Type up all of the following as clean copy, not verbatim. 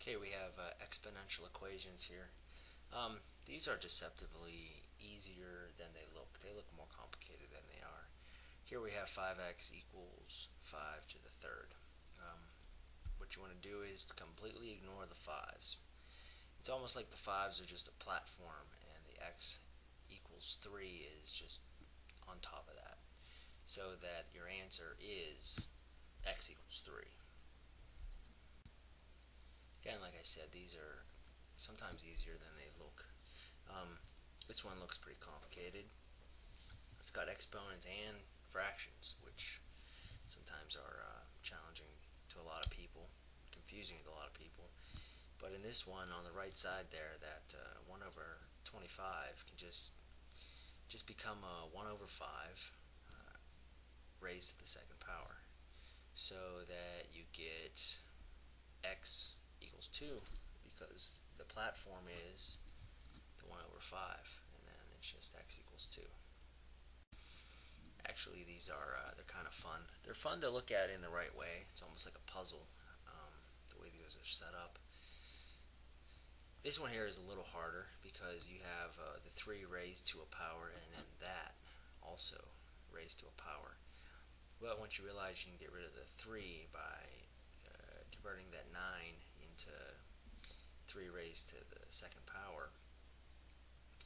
Okay, we have exponential equations here. These are deceptively easier than they look. They look more complicated than they are. Here we have 5x equals 5 to the third. What you want to do is to completely ignore the 5's. It's almost like the 5's are just a platform and the x equals 3 is just on top of that. So that your answer is x equals 3. Again, like I said, these are sometimes easier than they look. This one looks pretty complicated. It's got exponents and fractions, which sometimes are challenging to a lot of people, confusing to a lot of people. But in this one, on the right side there, that 1 over 25 can just become a 1 over 5 raised to the second power. So that you get x equals 2, because the platform is the 1 over 5, and then it's just x equals 2. Actually, these are they're kind of fun. They're fun to look at in the right way. It's almost like a puzzle, the way these are set up. This one here is a little harder because you have the 3 raised to a power and then that also raised to a power. But once you realize you can get rid of the 3 by converting that 9 into 3 raised to the second power,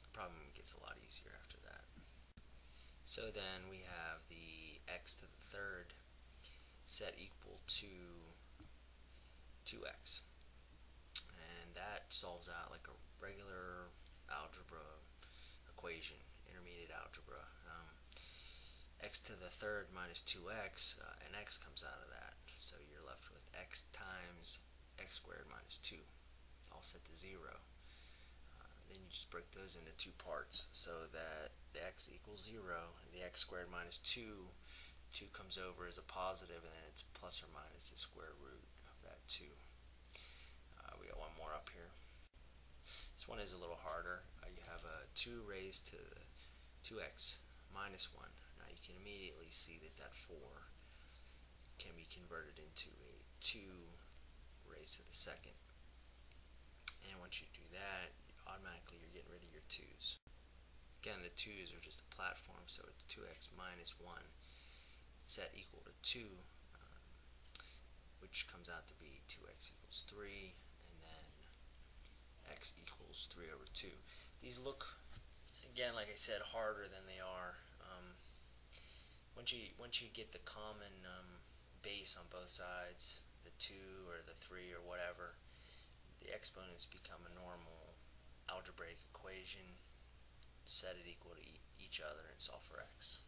the problem gets a lot easier after that. So then we have the x to the third set equal to 2x. And that solves out like a regular algebra equation, intermediate algebra. X to the third minus 2x, and x comes out of that. So you're left with x times x squared minus 2, all set to 0. Then you just break those into two parts so that the x equals 0, and the x squared minus 2 comes over as a positive, and then it's plus or minus the square root of that 2. We got one more up here. This one is a little harder. You have a 2 raised to 2x minus 1. Now you can immediately see that that 4 can be converted into a 2 raised to the second. And once you do that, automatically you're getting rid of your 2's. Again, the 2's are just a platform, so it's 2x minus 1 set equal to 2, which comes out to be 2x equals 3, and then x equals 3 over 2. These look, again, like I said, harder than they are. Once you get the common base on both sides, the 2 or the 3 or whatever, the exponents become a normal algebraic equation, set it equal to each other, and solve for x.